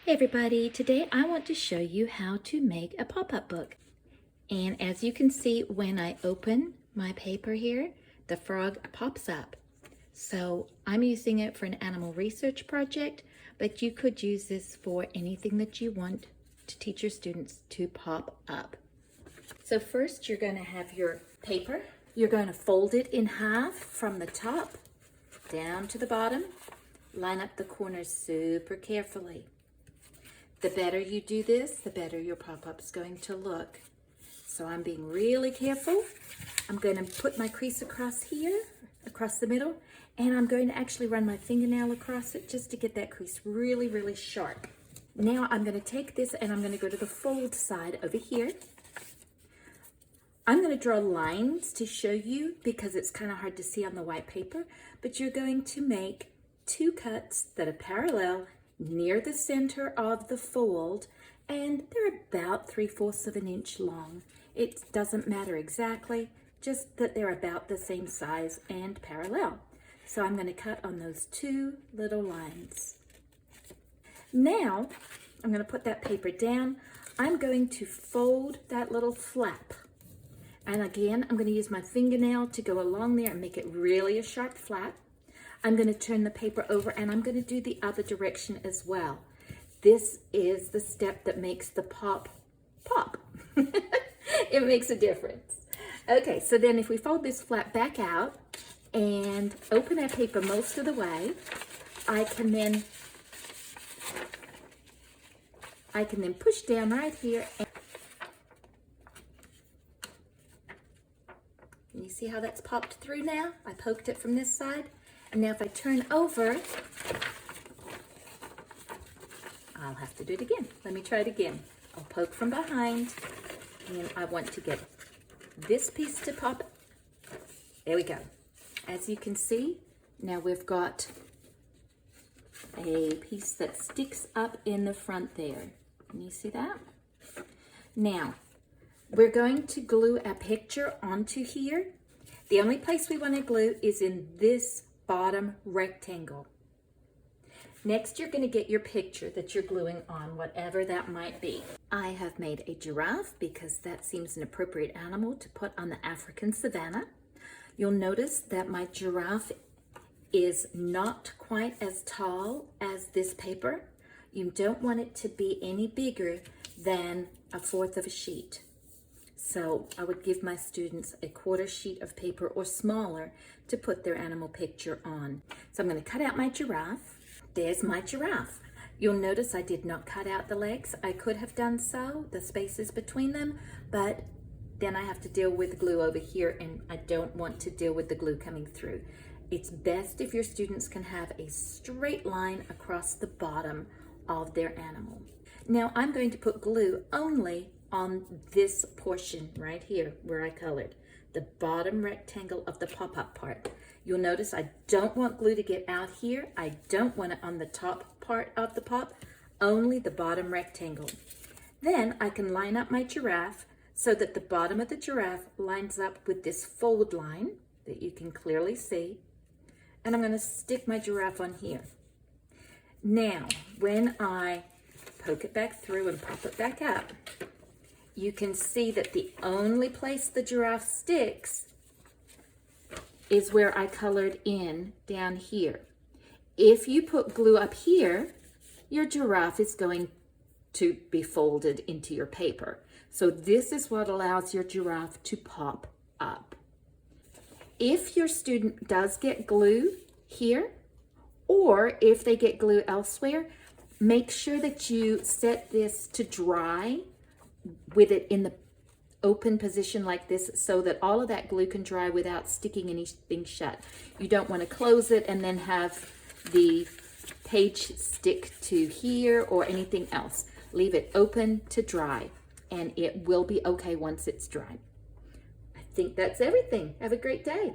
Hey everybody, today I want to show you how to make a pop-up book. And as you can see, when I open my paper here, the frog pops up. So I'm using it for an animal research project, but you could use this for anything that you want to teach your students to pop up. So first you're going to have your paper. You're going to fold it in half from the top down to the bottom. Line up the corners super carefully. The better you do this, the better your pop-up's going to look. So I'm being really careful. I'm going to put my crease across here, across the middle, and I'm going to actually run my fingernail across it just to get that crease really, really sharp. Now I'm going to take this and I'm going to go to the fold side over here. I'm going to draw lines to show you because it's kind of hard to see on the white paper, but you're going to make two cuts that are parallel near the center of the fold, and they're about 3/4 of an inch long. It doesn't matter exactly, just that they're about the same size and parallel. So I'm going to cut on those two little lines. Now I'm going to put that paper down. I'm going to fold that little flap. And again, I'm going to use my fingernail to go along there and make it really a sharp flap. I'm going to turn the paper over and I'm going to do the other direction as well. This is the step that makes the pop pop. It makes a difference. Okay, so then if we fold this flap back out and open our paper most of the way, I can then push down right here. And you see how that's popped through now? I poked it from this side. And now if I turn over, I'll have to do it again. Let me try it again. I'll poke from behind, and I want to get this piece to pop. There we go. As you can see, now we've got a piece that sticks up in the front there. Can you see that? Now, we're going to glue a picture onto here. The only place we want to glue is in this bottom rectangle. Next, you're going to get your picture that you're gluing on, whatever that might be. I have made a giraffe because that seems an appropriate animal to put on the African savanna. You'll notice that my giraffe is not quite as tall as this paper. You don't want it to be any bigger than 1/4 of a sheet. So I would give my students a 1/4 sheet of paper or smaller to put their animal picture on. So I'm going to cut out my giraffe. There's my giraffe. You'll notice I did not cut out the legs. I could have done so, the spaces between them, but then I have to deal with glue over here and I don't want to deal with the glue coming through. It's best if your students can have a straight line across the bottom of their animal. Now I'm going to put glue only on this portion right here where I colored, the bottom rectangle of the pop-up part. You'll notice I don't want glue to get out here. I don't want it on the top part of the pop, only the bottom rectangle. Then I can line up my giraffe so that the bottom of the giraffe lines up with this fold line that you can clearly see. And I'm going to stick my giraffe on here. Now, when I poke it back through and pop it back up, you can see that the only place the giraffe sticks is where I colored in down here. If you put glue up here, your giraffe is going to be folded into your paper. So this is what allows your giraffe to pop up. If your student does get glue here, or if they get glue elsewhere, make sure that you set this to dry with it in the open position like this so that all of that glue can dry without sticking anything shut. You don't want to close it and then have the page stick to here or anything else. Leave it open to dry and it will be okay once it's dry. I think that's everything. Have a great day.